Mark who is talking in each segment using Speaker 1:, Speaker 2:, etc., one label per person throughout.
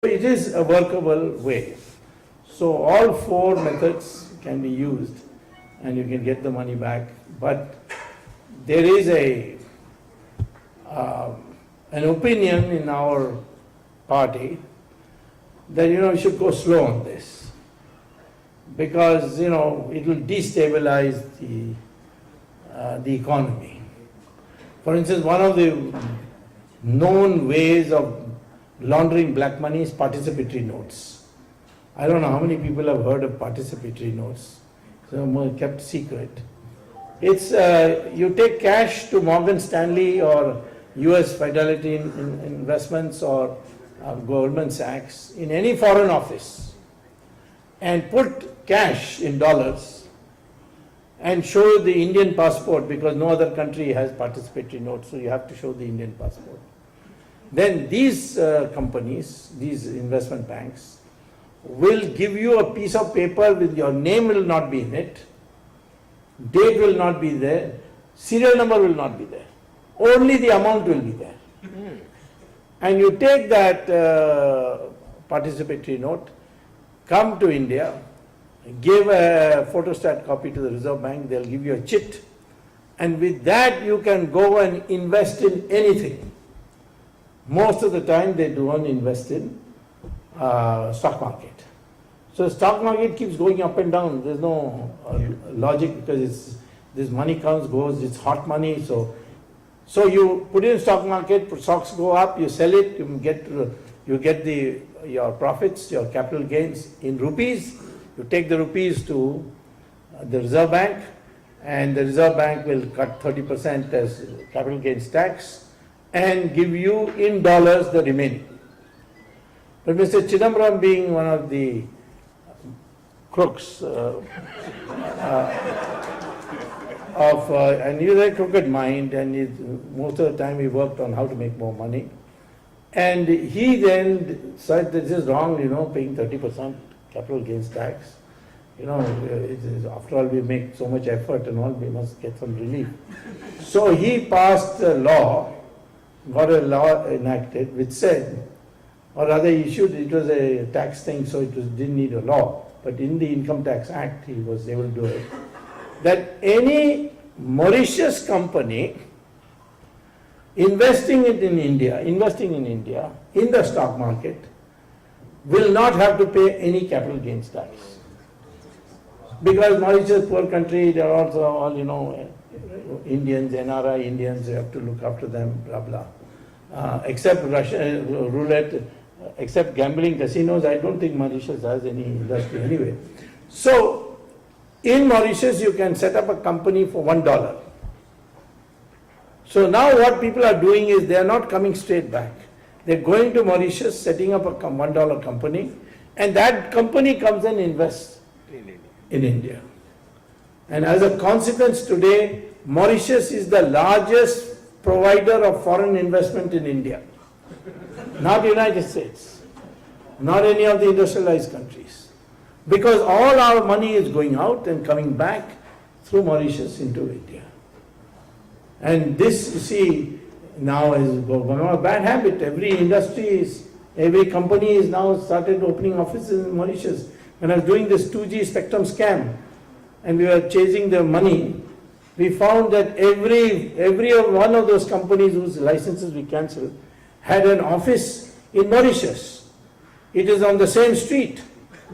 Speaker 1: It is a workable way. So all four methods can be used and you can get the money back. But there is an opinion in our party that we should go slow on this, because it will destabilize the economy. For instance, one of the known ways of laundering black money is participatory notes. I don't know how many people have heard of participatory notes. So kept secret. It's you take cash to Morgan Stanley or US Fidelity Investments or Goldman Sachs in any foreign office and put cash in dollars and show the Indian passport, because no other country has participatory notes, so you have to show the Indian passport. Then these companies, these investment banks, will give you a piece of paper with your name will not be in it, date will not be there, serial number will not be there, only the amount will be there. And you take that participatory note, come to India, give a photostat copy to the Reserve Bank, they'll give you a chit, and with that you can go and invest in anything. Most of the time they don't invest in stock market. So the stock market keeps going up and down. There's no logic, because this money comes, goes, it's hot money. So you put in stock market, stocks go up, you sell it, you get your profits, your capital gains in rupees. You take the rupees to the Reserve Bank, and the Reserve Bank will cut 30% as capital gains tax and give you in dollars the remaining. But Mr. Chidambaram, being one of the crooks and he has a crooked mind, and most of the time he worked on how to make more money, and he then said this is wrong, paying 30% capital gains tax. After all, we make so much effort and all, we must get some relief. So he passed a law, got a law enacted which said, or rather it was a tax thing, so didn't need a law, but in the Income Tax Act he was able to do it, that any Mauritius company investing in India in the stock market will not have to pay any capital gains tax. Because Mauritius, poor country, they are also all, Indians, NRI Indians, you have to look after them, blah, blah. Except Russia, roulette, except gambling casinos, I don't think Mauritius has any industry anyway. So, in Mauritius, you can set up a company for $1. So now what people are doing is they are not coming straight back. They're going to Mauritius, setting up a $1 company, and that company comes and invests in India. And as a consequence today, Mauritius is the largest provider of foreign investment in India. Not the United States, not any of the industrialized countries. Because all our money is going out and coming back through Mauritius into India. And this, you see, now is a bad habit. Every company is now started opening offices in Mauritius. When I was doing this 2G spectrum scam and we were chasing the money, we found that every one of those companies whose licenses we cancelled had an office in Mauritius. It is on the same street,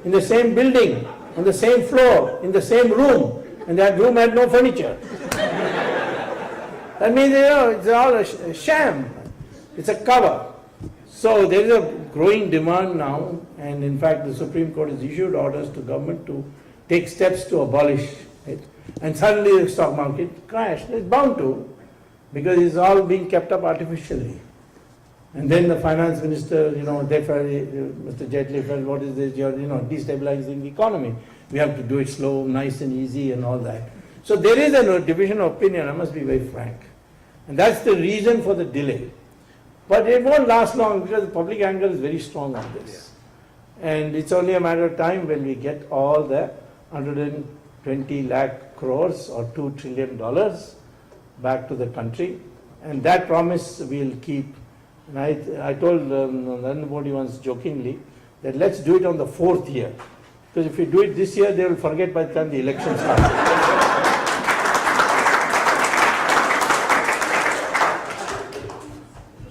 Speaker 1: in the same building, on the same floor, in the same room, and that room had no furniture. That means, it's all a sham. It's a cover. So there is a growing demand now, and in fact the Supreme Court has issued orders to government to take steps to abolish it. And suddenly the stock market crashed. It's bound to, because it's all being kept up artificially. And then the finance minister, they felt, Mr. JaitLey felt, what is this? You're, destabilizing the economy. We have to do it slow, nice and easy and all that. So there is a division of opinion, I must be very frank. And that's the reason for the delay. But it won't last long, because the public anger is very strong on this. And it's only a matter of time when we get all the 120 lakh crores or $2 trillion back to the country. And that promise we'll keep And I told Narendra Modi once jokingly that let's do it on the 4th year. Because if we do it this year, they will forget by the time the election starts.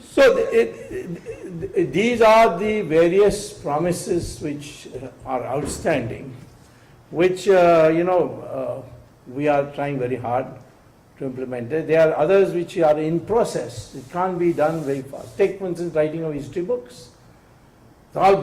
Speaker 1: So these are the various promises which are outstanding, which we are trying very hard to implement. There are others which are in process. It can't be done very fast. Take, for instance, writing of history books. It's all